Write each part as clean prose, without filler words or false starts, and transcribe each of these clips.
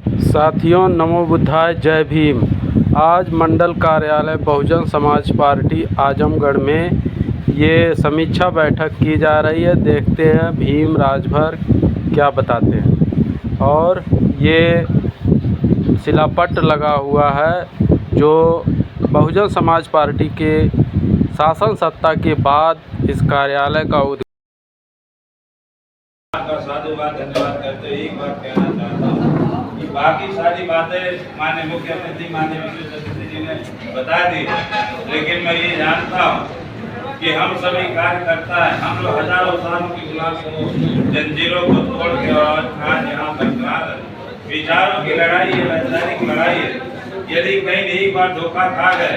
साथियों, नमो बुद्धाय, जय भीम। आज मंडल कार्यालय बहुजन समाज पार्टी आजमगढ़ में ये समीक्षा बैठक की जा रही है। देखते हैं भीम राजभर क्या बताते हैं। और ये शिलापट लगा हुआ है जो बहुजन समाज पार्टी के शासन सत्ता के बाद इस कार्यालय का साधुवाद धन्यवाद करते हुए एक बात कहना चाहता हूँ कि बाकी सारी बातें माननीय मुख्यमंत्री माननीय विशेष अतिथि जी ने बता दी, लेकिन मैं ये जानता हूँ कि हम सभी कार्यकर्ता हैं। हम लोग हजारों सालों की गुलामी जंजीरों को तोड़ के और आज यहाँ बरकरार है। विचारों की लड़ाई है, वैचारिक लड़ाई है। यदि कहीं एक बार धोखा खा गए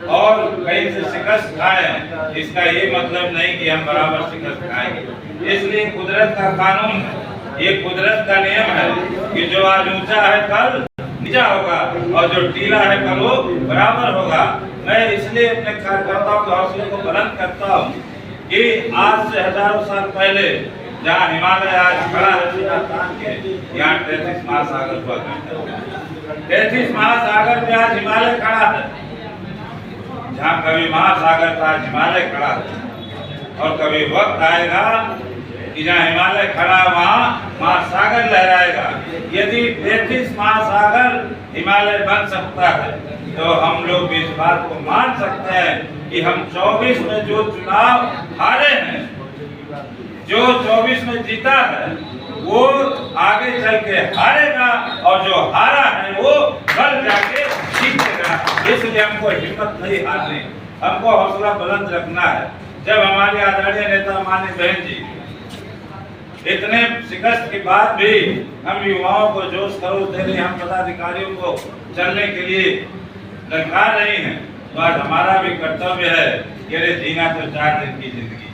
और कहीं से शिकस्त खाए, इसका ये मतलब नहीं कि हम बराबर शिकस्त खाएंगे। इसलिए कुदरत का कानून है, ये कुदरत का नियम है कि जो आज ऊंचा है कल नीचा होगा और जो टीला है कल वो बराबर होगा। मैं इसलिए अपने कार्यकर्ताओं के हौसले को बुलंद करता हूँ कि आज से हजारों साल पहले जहाँ हिमालय आज खड़ा है, यहाँ 33 महासागर हुआ करते थे। 33 महासागर पे आज हिमालय खड़ा है। जहाँ कभी महासागर था, हिमालय खड़ा है। और कभी वक्त आएगा कि जहाँ हिमालय खड़ा वहाँ महासागर लहराएगा। यदि 33 महासागर हिमालय बन सकता है तो हम लोग इस बात को मान सकते हैं कि हम 24 में जो चुनाव हारे हैं, जो 24 में जीता है, वो आगे चल के हारेगा और जो हारा है वो कल जाके जीतेगा। इसलिए हमको हिम्मत नहीं हारनी, हमको हौसला बुलंद रखना है। जब हमारे आदरणीय नेता माननीय बहन जी इतने शिकस्त के बाद भी हम युवाओं को जोश खरोश दे रहे, हम पदाधिकारियों को चलने के लिए ललकार रही हैं, तो आज हमारा भी कर्तव्य है कि अरे जीना तो 4 दिन की जिंदगी।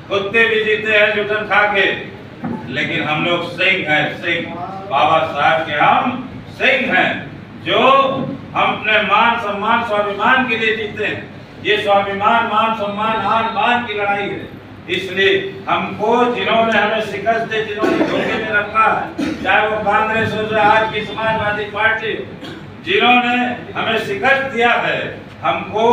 कुत्ते भी जीते हैं जुटन खा के, लेकिन हम लोग सिंह हैं, सिंह बाबा साहब के हम सिंह हैं, जो हम अपने मान सम्मान स्वाभिमान के लिए जीते हैं। ये स्वाभिमान मान सम्मान आन बान की लड़ाई है। इसलिए हमको जिन्होंने हमें शिकस्त दी, जिन्होंने धोखे में रखा है, चाहे वो कांग्रेस हो चाहे आज की समाजवादी पार्टी, जिन्होंने हमें शिकस्त दिया है, हमको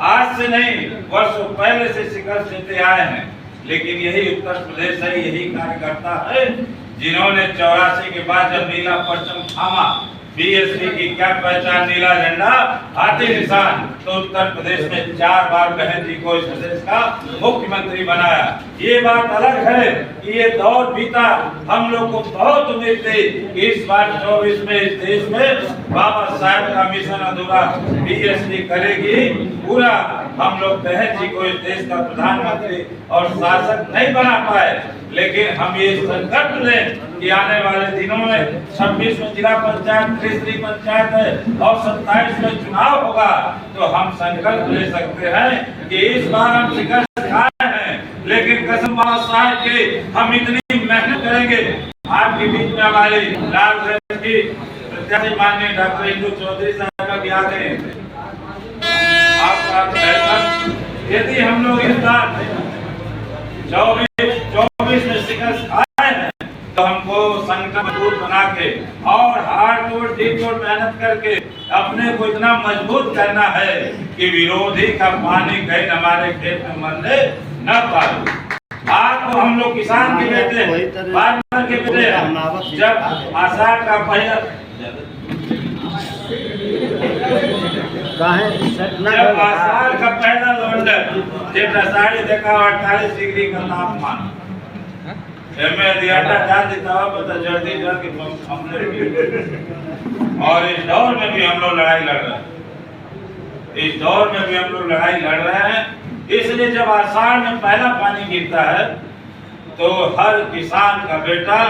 आज से नहीं वर्षों पहले से शिकस्त देते आए हैं। लेकिन यही उत्तर प्रदेश है, यही कार्यकर्ता है जिन्होंने 84 के बाद जब नीला परचम थामा, बीएसपी की क्या पहचान, नीला झंडा हाथी निशान, तो उत्तर प्रदेश में 4 बार बहन जी को इस प्रदेश का मुख्यमंत्री बनाया। ये बात अलग है कि ये दौर बीता, हम लोग को बहुत उम्मीद थी कि इस बार 24 में इस देश में बाबा साहब का मिशन अधूरा बीएसपी करेगी पूरा। हम लोग बहन जी को इस देश का प्रधानमंत्री और शासक नहीं बना पाए, लेकिन हम ये संकल्प लें कि आने वाले दिनों में 26 में जिला पंचायत, त्रिस्तरीय पंचायत है और 27 में चुनाव होगा, तो हम संकल्प ले सकते हैं कि इस बार हम शिकस्त खाए हैं, लेकिन कसम बाबा साहब की हम इतनी मेहनत करेंगे। आपके बीच में हमारे लालगंज की प्रत्याशी माननीय डॉक्टर इंदु चौधरी साहब का भी आ गए। यदि हम लोग इस बार 24 में शिकस्त खाए हैं, तो हमको संकल्प मजबूत बना के और हार तोड़ जी तोड़ मेहनत करके अपने को इतना मजबूत करना है कि विरोधी का पानी कहीं हमारे खेत में मरने न पाए। आज तो हम लोग किसान के बेटे, फार्मर के बेटे, जब आषाढ़ का पहला जब आषाढ़ का पहला लौंडर जब आषाढ़ी देखा 48 डिग्री का तापमान डाल देता हुआ जल्दी के और इस दौर में भी हम लोग लड़ाई लड़ रहे हैं। इस दौर में भी हम लोग लड़ाई लड़ रहे हैं। इसलिए जब आषाढ़ में पहला पानी गिरता है तो हर किसान का बेटा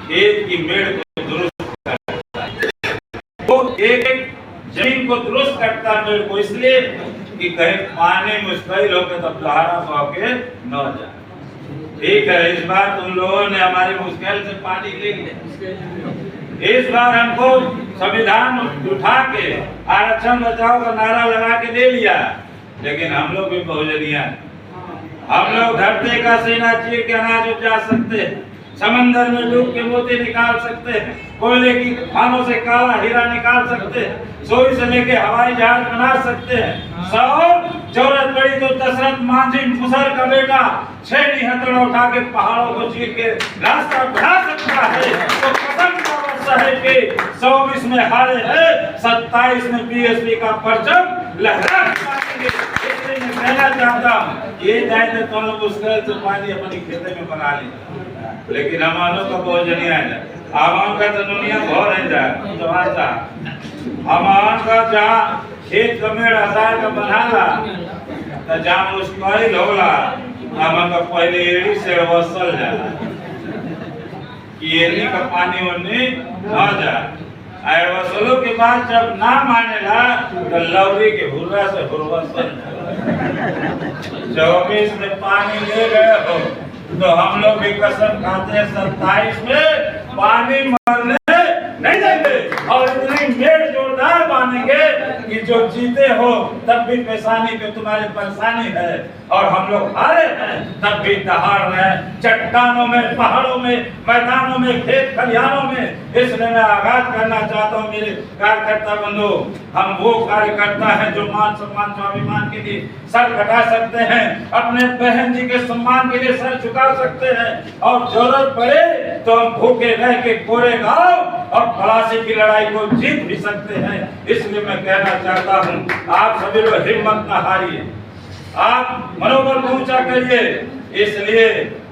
खेत की मेड़ को दुरुस्त करता है, वो एक जमीन को दुरुस्त करता है मेड़ को, इसलिए कि कहीं पानी मुश्किल होकर तब सहारा पाओ के न जाए। ठीक है, इस बार तुम लोगों ने हमारी मुश्किल से पानी ले लिया। इस बार हमको संविधान उठा के आरक्षण बचाओ का नारा लगा के ले लिया, लेकिन हम लोग भी बहुजनिया, हम लोग धरती का सीना चीर के अनाज उपजा सकते हैं, समंदर में डूब के मोती निकाल सकते हैं, कोयले की खानों से काला हीरा निकाल सकते हैं, सोई से लेके हवाई जहाज बना सकते हैं। और जरूरत पड़ी तो दशरथ मांझी मुसर का बेटा 6 हथौड़ा उठा के पहाड़ों को चीर के रास्ता बना सकता है। तो कसम का है कि 24 में हारे है, 27 में बीएसपी का परचम लहरा पाएंगे। इसलिए मैं कहना चाहता हूँ ये जाए तो तुम लोग मुश्किल से पानी अपनी खेते में बना ली, लेकिन हमारों का बहुत जनिया है, हमार का तो दुनिया भर है जाए जवासा हमार का जहाँ खेत कमेड़ आसार का बनाला तो जहाँ मुश्किल होला हमार का पहले एड़ी से वसल जाला कि एड़ी का पानी वनी ना जाए। आए वसलों के बाद जब ना मानेला तो लौरी के हुर्रा से हुर्वसल 24 में पानी ले गए हो तो हम लोग भी कसम खाते हैं 27 में पानी मरने नहीं देंगे और इतनी मेड़ जोरदार बांधेंगे कि जो जीते हो तब भी पेशानी पे तुम्हारी परेशानी है और हम लोग हारे हैं तब भी दहाड़ रहे चट्टानों में, पहाड़ों में, मैदानों में, खेत खलिहानों में। इसलिए मैं आगाज करना चाहता हूँ मेरे कार्यकर्ता बंधु, हम वो कार्यकर्ता हैं जो मान सम्मान स्वाभिमान के लिए सर कटा सकते हैं, अपने बहन जी के सम्मान के लिए सर झुका सकते हैं और जरूरत पड़े तो हम भूखे रह के कोरेगांव और खलासी की लड़ाई को जीत भी सकते हैं। इसलिए मैं कहना चाहता हूँ आप सभी लोग हिम्मत न हारिए, आप मनोबल को ऊंचा करिए, इसलिए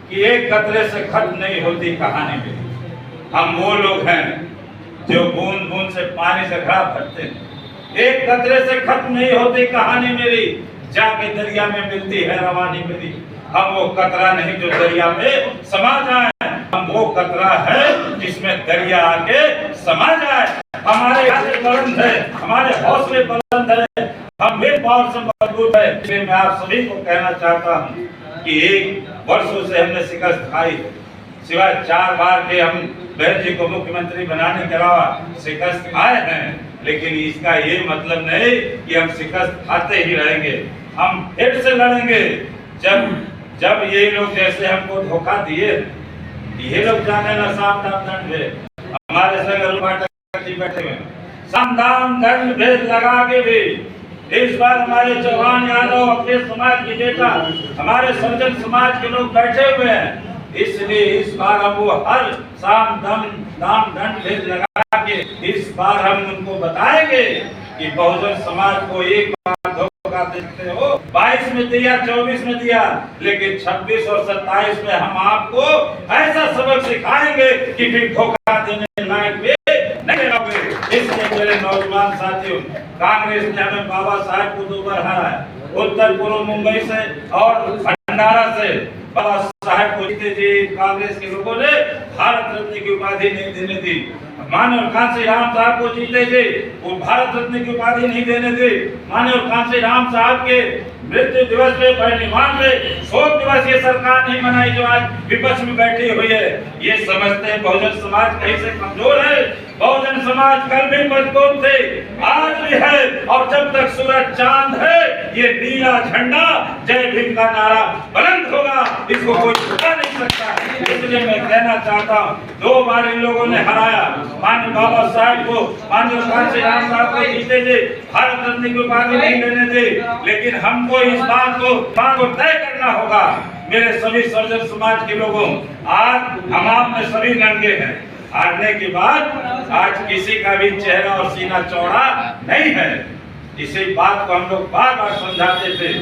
कि एक कतरे से खत्म नहीं होती कहानी में। हम वो लोग हैं जो बूंद बूंद से पानी से घड़ा भरते हैं। एक कतरे से खत्म नहीं होती कहानी मेरी, जाके दरिया में मिलती है रवानी मेरी। हम वो कतरा नहीं जो दरिया में समा जाए, हम वो कतरा है जिसमें दरिया आके समा जाए। हमारे आगे बुलंद है, हमारे हौसले बुलंद है, हम भी पावर से मजबूत है। इसलिए मैं आप सभी को कहना चाहता हूँ कि 1 वर्षों से हमने शिकस्त खाई, सिवाय 4 बार के हम बहन जी को मुख्यमंत्री बनाने के अलावा शिकस्त खाए हैं। लेकिन इसका ये मतलब नहीं कि हम शिकस्त खाते ही रहेंगे, हम फिर से लड़ेंगे। जब ये लोग जैसे हमको धोखा दिए, ये लोग जाने ना साम दाम दंड भेद, हमारे संग बैठे हुए साम दाम दंड भेद लगा के भी इस बार हमारे चौहान यादव अपने समाज के बेटा, हमारे सर्जन समाज के लोग बैठे हुए हैं। इसलिए इस बार हम वो हर साम दाम दंड भेद लगा के इस बार हम उनको बताएंगे कि बहुजन समाज को एक बार धोखा देते हो। 22 में दिया, 24 में दिया, लेकिन 26 और 27 में हम आपको ऐसा सबक सिखाएंगे कि फिर धोखा देने लायक भी नहीं रहोगे। इसलिए मेरे नौजवान साथियों, कांग्रेस ने हमें बाबा साहब को 2 बार हराया है, उत्तर पूर्व मुंबई से और भंडारा से। बाबा साहब को जीते जी कांग्रेस के लोगों ने भारत रत्न की उपाधि नहीं देने दी। मानव कांसी राम साहब को जीते थे, वो भारत रत्न की उपाधि नहीं देने दी। मानव कांसी राम साहब के मृत्यु दिवस पे, परिनिर्वाण पे शोक दिवस ये सरकार नहीं मनाई जो आज विपक्ष में बैठी हुई है। ये समझते हैं बहुजन समाज कहीं से कमजोर है। बहुजन समाज कल भी मजबूत थे, आज भी है, और जब तक सूरज चांद है ये नीला झंडा जय भीम का नारा बुलंद होगा, इसको कोई छुपा नहीं सकता। इसलिए मैं कहना चाहता हूँ 2 बार इन लोगों ने हराया, माननीय बाबा साहब को, माननीय कांसी राम साहब को जीते थे, भारत रत्न की उपाधि नहीं देने थे। लेकिन हमको इस बात को तय करना होगा। मेरे सभी सर्जन समाज के लोगों, आज हम आप में सभी नंगे हैं। हारने के बाद आज किसी का भी चेहरा और सीना चौड़ा नहीं है। इसी बात को हम लोग बार बार समझाते थे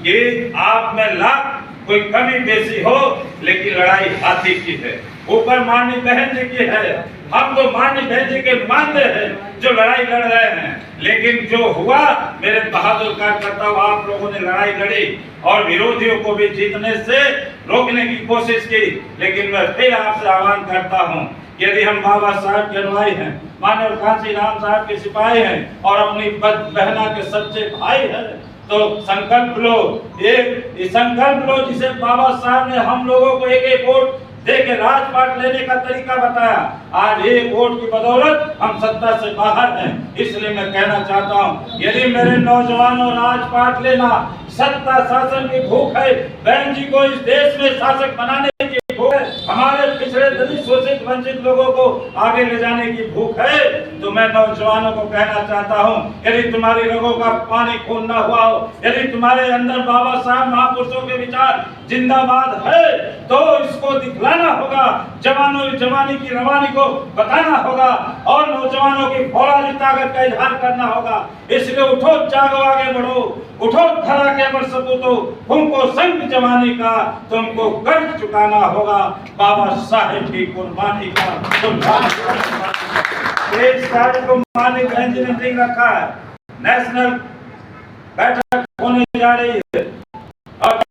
कि आप में लाख कोई कमी बेसी हो, लेकिन लड़ाई हाथी की है, ऊपर माननीय बहन जी की है। हम तो माननीय बहन जी के मानते हैं जो लड़ाई लड़ रहे हैं, लेकिन जो हुआ मेरे बहादुर कार्यकर्ताओं, आप लोगों ने लड़ाई लड़ी और विरोधियों को भी जीतने से रोकने की कोशिश की। लेकिन मैं फिर आपसे आह्वान करता हूं, यदि हम बाबा साहब के अनुयायी हैं, माननीय कांसी राम साहब के सिपाही हैं और अपनी बहना के सच्चे भाई हैं, तो संकल्प लो, एक संकल्प लो जिसे बाबा साहब ने हम लोगों को एक वोट दे के राजपाट लेने का तरीका बताया। आज 1 वोट की बदौलत हम सत्ता से बाहर हैं। इसलिए मैं कहना चाहता हूँ, यदि मेरे नौजवानों राजपाट लेना, सत्ता शासन की भूख है, बहन जी को इस देश में शासक बनाने की भूख है, हमारे पिछड़े दलित शोषित वंचित लोगों को आगे ले जाने की भूख है तो मैं नौजवानों को कहना चाहता हूं, यदि तुम्हारी रगों का पानी खून ना हुआ हो, यदि तुम्हारे अंदर बाबा साहब महापुरुषों के विचार जिंदाबाद है तो इसको दिखलाना होगा, जवानों जवानी की रवानी को बताना होगा और नौजवानों की फौलादी ताकत का इजहार करना होगा। इसलिए उठो, जागो, आगे बढ़ो, उठो धरा के अमर सपूतों, फूंको संग जवानी का, तुमको कर्ज चुकाना होगा बाबा साहेब की कुर्बानी का। इस तारीख को माननीय बहन जी ने मीटिंग रखा है, नेशनल बैठक होने जा रही है और